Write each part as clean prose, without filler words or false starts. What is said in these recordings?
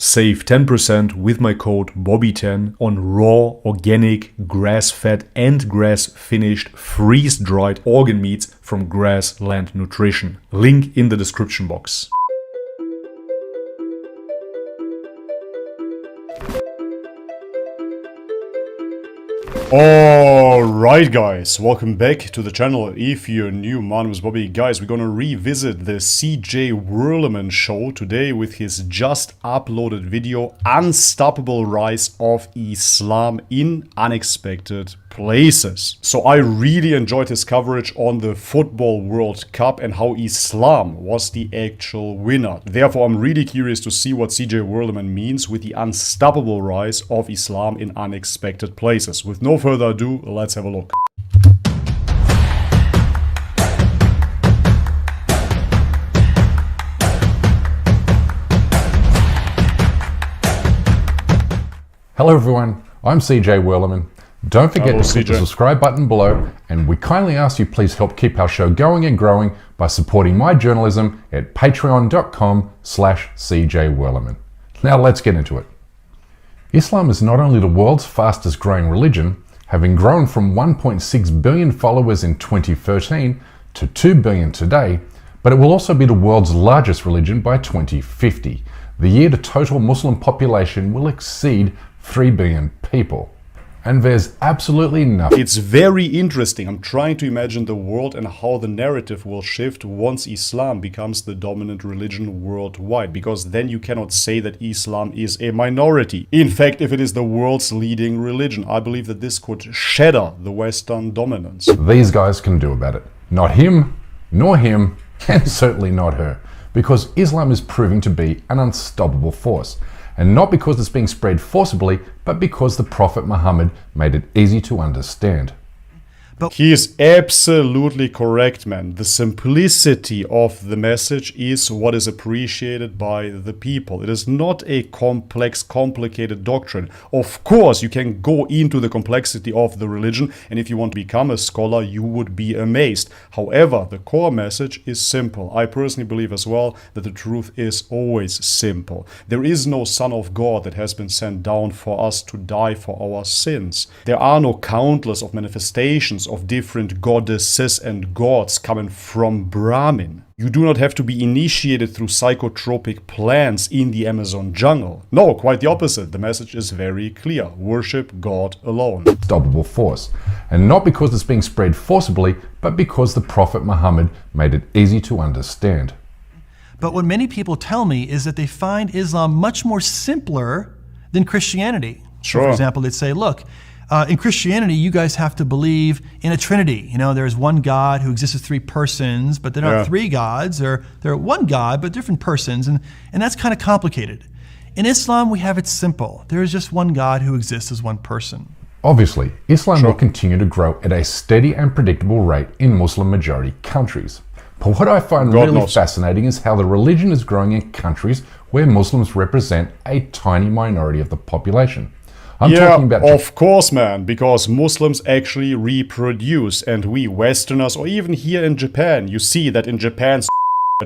Save 10% with my code BOBBY10 on raw, organic, grass-fed and grass-finished freeze-dried organ meats from Grassland Nutrition. Link in the description box. Alright guys, welcome back to the channel. If you're new, my name is Bobby. Guys, we're gonna revisit the CJ Werleman show today with his just uploaded video, Unstoppable Rise of Islam in Unexpected Places. So I really enjoyed his coverage on the Football World Cup and how Islam was the actual winner. Therefore, I'm really curious to see what CJ Werleman means with the unstoppable rise of Islam in unexpected places. With no further ado, let's have a look. Hello everyone, I'm CJ Werleman. Don't forget to click the subscribe button below, and we kindly ask you please help keep our show going and growing by supporting my journalism at patreon.com/CJ Werleman. Now let's get into it. Islam is not only the world's fastest growing religion, having grown from 1.6 billion followers in 2013 to 2 billion today, but it will also be the world's largest religion by 2050, the year the total Muslim population will exceed 3 billion people. And there's absolutely nothing. It's very interesting. I'm trying to imagine the world and how the narrative will shift once Islam becomes the dominant religion worldwide, because then you cannot say that Islam is a minority. In fact, if it is the world's leading religion, I believe that this could shatter the Western dominance. These guys can do about it. Not him, nor him, and certainly not her. Because Islam is proving to be an unstoppable force. And not because it's being spread forcibly, but because the Prophet Muhammad made it easy to understand. He is absolutely correct, man. The simplicity of the message is what is appreciated by the people. It is not a complex, complicated doctrine. Of course, you can go into the complexity of the religion, and if you want to become a scholar, you would be amazed. However, the core message is simple. I personally believe as well that the truth is always simple. There is no Son of God that has been sent down for us to die for our sins. There are no countless of manifestations of different goddesses and gods coming from Brahmin. You do not have to be initiated through psychotropic plants in the Amazon jungle. No, quite the opposite. The message is very clear. Worship God alone. Unstoppable force. And not because it's being spread forcibly, but because the Prophet Muhammad made it easy to understand. But what many people tell me is that they find Islam much more simpler than Christianity. Sure. So for example, they'd say, look, in Christianity, you guys have to believe in a Trinity. You know, there's one God who exists as three persons, but they're not three gods. They're one God, but different persons, and that's kind of complicated. In Islam, we have it simple. There is just one God who exists as one person. Obviously, Islam will continue to grow at a steady and predictable rate in Muslim-majority countries. But what I find really fascinating is how the religion is growing in countries where Muslims represent a tiny minority of the population. I'm talking about of course, man, because Muslims actually reproduce, and we Westerners, or even here in Japan, you see that in Japan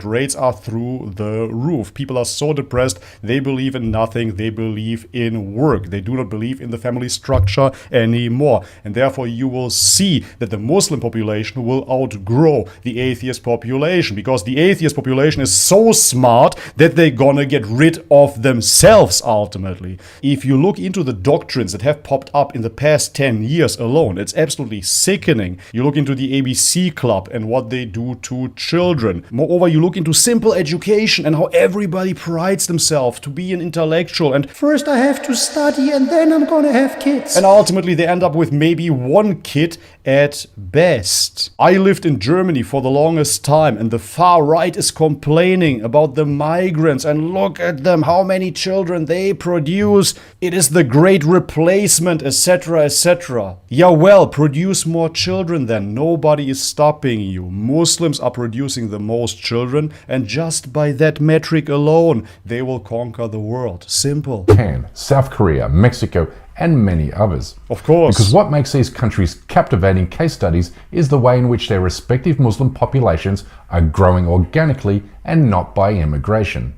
rates are through the roof. People are so depressed, they believe in nothing, they believe in work. They do not believe in the family structure anymore. And therefore you will see that the Muslim population will outgrow the atheist population, because the atheist population is so smart that they're gonna get rid of themselves ultimately. If you look into the doctrines that have popped up in the past 10 years alone, it's absolutely sickening. You look into the ABC Club and what they do to children. Moreover, you look into simple education and how everybody prides themselves to be an intellectual, and first I have to study and then I'm gonna have kids. And ultimately they end up with maybe one kid at best. I lived in Germany for the longest time, and the far right is complaining about the migrants, and look at them, how many children they produce. It is the great replacement, etc., etc. Yeah, well, produce more children then. Nobody is stopping you. Muslims are producing the most children, and just by that metric alone, they will conquer the world. Simple. Japan, South Korea, Mexico, and many others. Of course. Because what makes these countries captivating case studies is the way in which their respective Muslim populations are growing organically and not by immigration.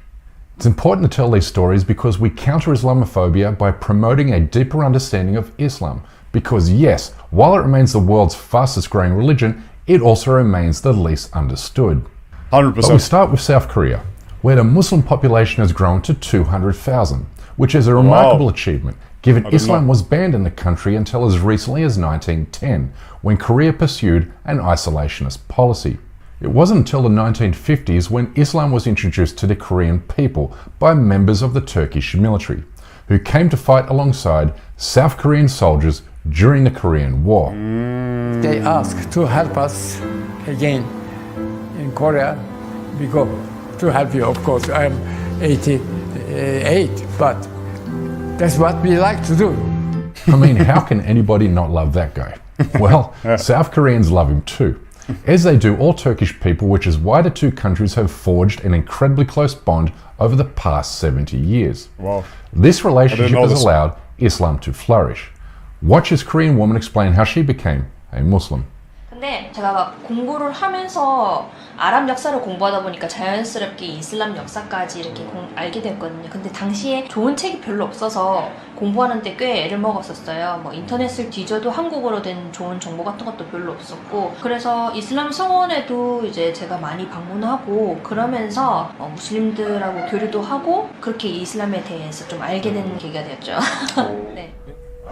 It's important to tell these stories because we counter Islamophobia by promoting a deeper understanding of Islam. Because yes, while it remains the world's fastest growing religion, it also remains the least understood. 100%. But we start with South Korea, where the Muslim population has grown to 200,000, which is a remarkable achievement, given Islam was banned in the country until as recently as 1910, when Korea pursued an isolationist policy. It wasn't until the 1950s when Islam was introduced to the Korean people by members of the Turkish military, who came to fight alongside South Korean soldiers during the Korean War. They asked to help us again in Korea. We go to help you, of course. I'm 88, but that's what we like to do. I mean, how can anybody not love that guy? Well, South Koreans love him too, as they do all Turkish people, which is why the two countries have forged an incredibly close bond over the past 70 years. Wow. This relationship has allowed Islam to flourish. Watch this Korean woman explain how she became a Muslim. 근데 제가 막 공부를 하면서 아랍 역사를 공부하다 보니까 자연스럽게 이슬람 역사까지 이렇게 알게 됐거든요. 근데 당시에 좋은 책이 별로 없어서 공부하는데 꽤 애를 먹었었어요. 뭐 인터넷을 뒤져도 한국어로 된 좋은 정보 같은 것도 별로 없었고, 그래서 이슬람 성원에도 이제 제가 많이 방문하고 그러면서 무슬림들하고 교류도 하고 그렇게 이슬람에 대해서 좀 알게 되는 계기가 되었죠. 네.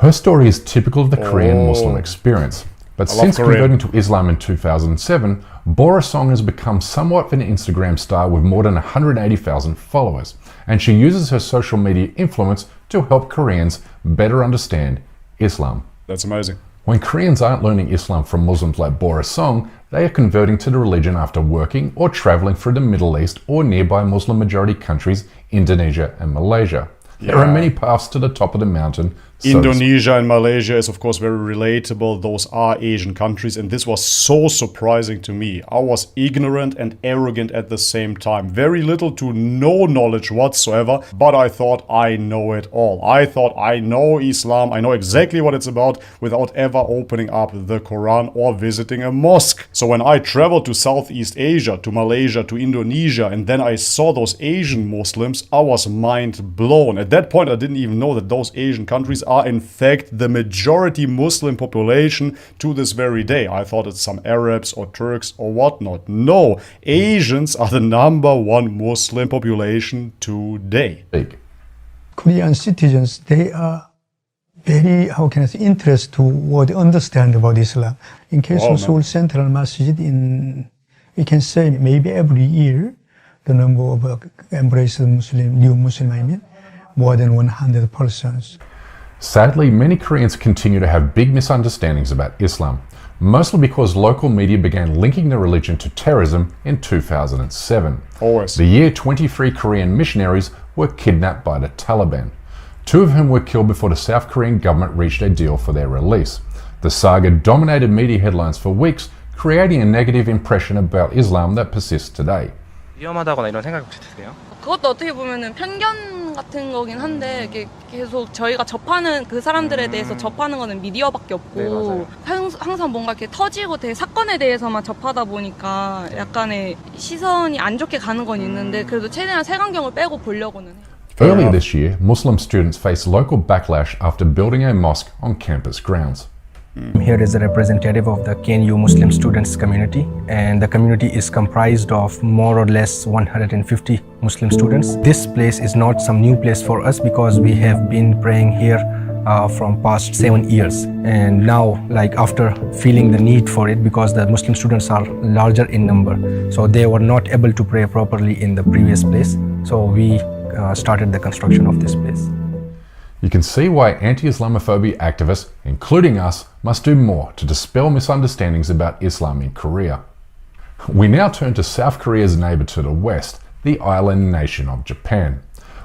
Her story is typical of the Korean Muslim experience. But since converting to Islam in 2007, Bora Song has become somewhat of an Instagram star with more than 180,000 followers, and she uses her social media influence to help Koreans better understand Islam. That's amazing. When Koreans aren't learning Islam from Muslims like Bora Song, they are converting to the religion after working or traveling through the Middle East or nearby Muslim majority countries, Indonesia and Malaysia. There are many paths to the top of the mountain. Indonesia and Malaysia is of course very relatable. Those are Asian countries, and this was so surprising to me. I was ignorant and arrogant at the same time. Very little to no knowledge whatsoever, but I thought I know it all. I thought I know Islam, I know exactly what it's about without ever opening up the Quran or visiting a mosque. So when I traveled to Southeast Asia, to Malaysia, to Indonesia, and then I saw those Asian Muslims, I was mind blown. At that point I didn't even know that those Asian countries are in fact the majority Muslim population to this very day. I thought it's some Arabs or Turks or whatnot. No, Asians are the #1 Muslim population today. Korean citizens, they are very, how can I say, interested to what they understand about Islam. In case of Seoul Central Masjid, we can say maybe every year, the number of embraced Muslim, new Muslim, I mean, more than 100 persons. Sadly, many Koreans continue to have big misunderstandings about Islam, mostly because local media began linking the religion to terrorism in 2007. Always. The year 23 Korean missionaries were kidnapped by the Taliban, 2 of whom were killed before the South Korean government reached a deal for their release. The saga dominated media headlines for weeks, creating a negative impression about Islam that persists today. 위험하다거나 이런 생각 혹시 드세요? 그것도 어떻게 보면은 편견 같은 거긴 한데 이게 계속 저희가 접하는 그 사람들에 대해서 접하는 거는 미디어밖에 없고 항상 뭔가 이렇게 터지고 되게 사건에 대해서만 접하다 보니까 약간의 시선이 안 좋게 가는 건 있는데 그래도 최대한 색안경을 빼고 보려고는 해요. Earlier this year, Muslim students faced local backlash after building a mosque on campus grounds. Here is a representative of the KNU Muslim students community, and the community is comprised of more or less 150 Muslim students. This place is not some new place for us because we have been praying here from past 7 years, and now like after feeling the need for it because the Muslim students are larger in number, so they were not able to pray properly in the previous place, so we started the construction of this place. You can see why anti-Islamophobia activists, including us, must do more to dispel misunderstandings about Islam in Korea. We now turn to South Korea's neighbor to the west, the island nation of Japan,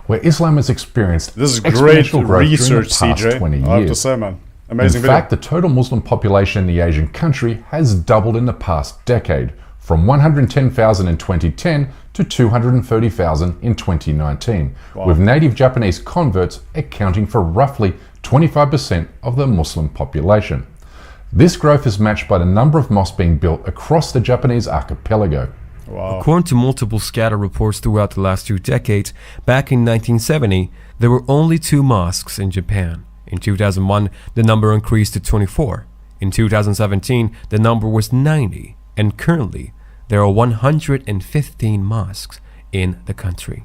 where Islam has experienced This is great exponential growth research, during the past CJ. 20 years. I have to say, man. Amazing In fact, the total Muslim population in the Asian country has doubled in the past decade, from 110,000 in 2010 to 230,000 in 2019, with native Japanese converts accounting for roughly 25% of the Muslim population. This growth is matched by the number of mosques being built across the Japanese archipelago. Wow. According to multiple scatter reports throughout the last 2 decades, back in 1970, there were only 2 mosques in Japan. In 2001, the number increased to 24. In 2017, the number was 90. And currently, there are 115 mosques in the country.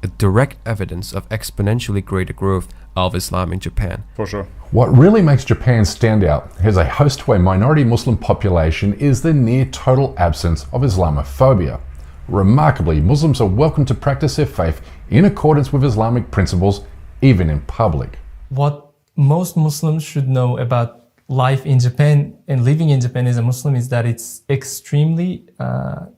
A direct evidence of exponentially greater growth of Islam in Japan. For sure. What really makes Japan stand out as a host to a minority Muslim population is the near total absence of Islamophobia. Remarkably, Muslims are welcome to practice their faith in accordance with Islamic principles, even in public. What most Muslims should know about life in Japan and living in Japan as a Muslim is that it's extremely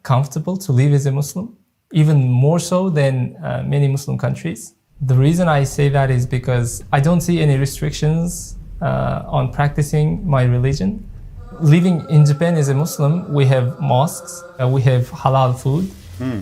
comfortable to live as a Muslim, even more so than many Muslim countries. The reason I say that is because I don't see any restrictions on practicing my religion. Living in Japan as a Muslim, we have mosques, we have halal food,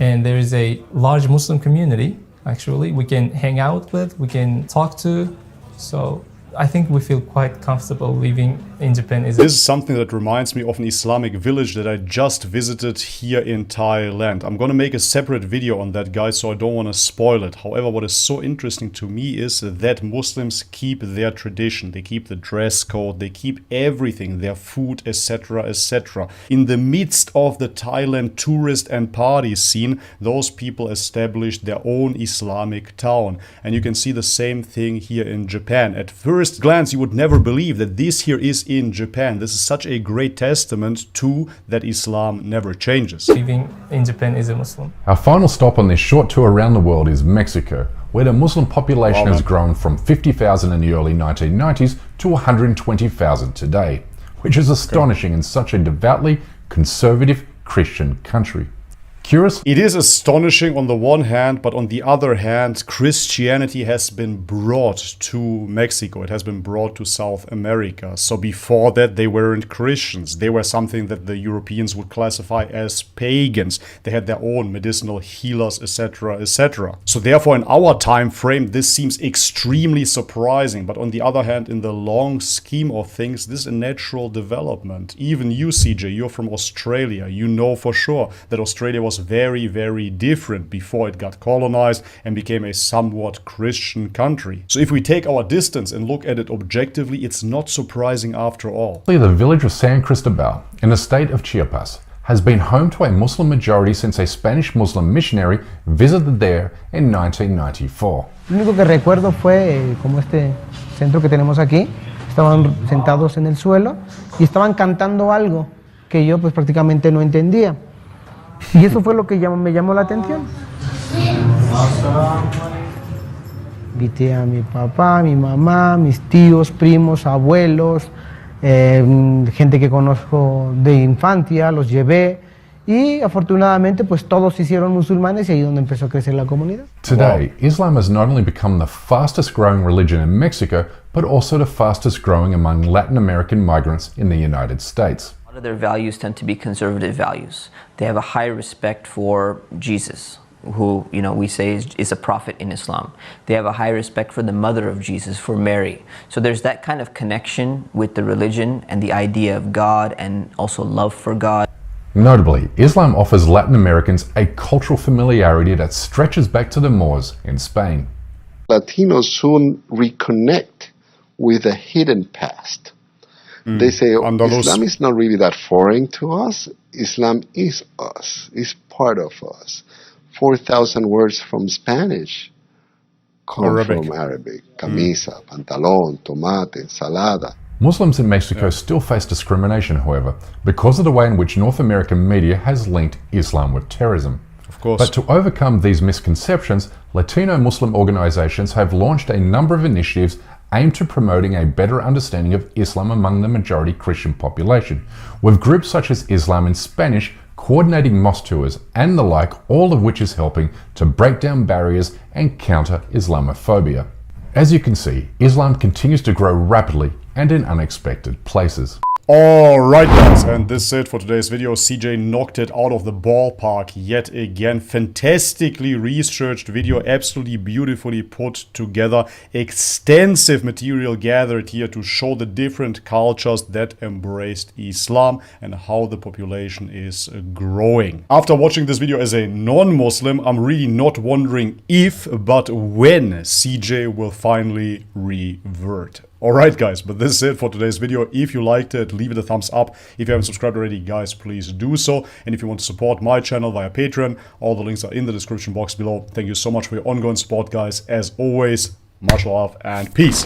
and there is a large Muslim community, actually, we can hang out with, we can talk to. So I think we feel quite comfortable living in Japan. This is something that reminds me of an Islamic village that I just visited here in Thailand. I'm gonna make a separate video on that, guys, so I don't want to spoil it. However, what is so interesting to me is that Muslims keep their tradition. They keep the dress code, they keep everything, their food, etc., etc. In the midst of the Thailand tourist and party scene, those people established their own Islamic town. And you can see the same thing here in Japan. At first glance, you would never believe that this here is in Japan. This is such a great testament to that Islam never changes. Living in Japan as a Muslim. Our final stop on this short tour around the world is Mexico, where the Muslim population has grown from 50,000 in the early 1990s to 120,000 today, which is astonishing in such a devoutly conservative Christian country. Curious? It is astonishing on the one hand, but on the other hand, Christianity has been brought to Mexico. It has been brought to South America. So before that, they weren't Christians. They were something that the Europeans would classify as pagans. They had their own medicinal healers, etc., etc. So therefore, in our time frame, this seems extremely surprising. But on the other hand, in the long scheme of things, this is a natural development. Even you, CJ, you're from Australia. You know for sure that Australia was very, very different before it got colonized and became a somewhat Christian country. So if we take our distance and look at it objectively, it's not surprising after all. The village of San Cristobal in the state of Chiapas has been home to a Muslim majority since a Spanish Muslim missionary visited there in 1994. Lo único que recuerdo fue como este centro que tenemos aquí, estaban sentados en el suelo y estaban cantando algo que yo pues prácticamente no entendía. Y eso fue lo que me llamó la atención. Invité a mi papá, mi mamá, mis tíos, primos, abuelos, gente que conozco de infancia, los llevé y afortunadamente pues todos se hicieron musulmanes y ahí es donde empezó a crecer la comunidad. Today, Islam has not only become the fastest growing religion in Mexico, but also the fastest growing among Latin American migrants in the United States. A lot of their values tend to be conservative values. They have a high respect for Jesus, who, you know, we say is a prophet in Islam. They have a high respect for the mother of Jesus, for Mary. So there's that kind of connection with the religion and the idea of God and also love for God. Notably, Islam offers Latin Americans a cultural familiarity that stretches back to the Moors in Spain. Latinos soon reconnect with a hidden past. They say, Islam is not really that foreign to us. Islam is us, is part of us. 4,000 words from Spanish come from Arabic. Camisa, pantalón, tomate, ensalada. Muslims in Mexico still face discrimination, however, because of the way in which North American media has linked Islam with terrorism. Of course. But to overcome these misconceptions, Latino Muslim organizations have launched a number of initiatives aimed to promoting a better understanding of Islam among the majority Christian population, with groups such as Islam in Spanish coordinating mosque tours and the like, all of which is helping to break down barriers and counter Islamophobia. As you can see, Islam continues to grow rapidly and in unexpected places. Alright guys, and this is it for today's video. CJ knocked it out of the ballpark yet again. Fantastically researched video, absolutely beautifully put together. Extensive material gathered here to show the different cultures that embraced Islam and how the population is growing. After watching this video as a non-Muslim, I'm really not wondering if, but when CJ will finally revert. Alright guys, but this is it for today's video. If you liked it, leave it a thumbs up. If you haven't subscribed already, guys, please do so. And if you want to support my channel via Patreon, all the links are in the description box below. Thank you so much for your ongoing support, guys. As always, much love and peace.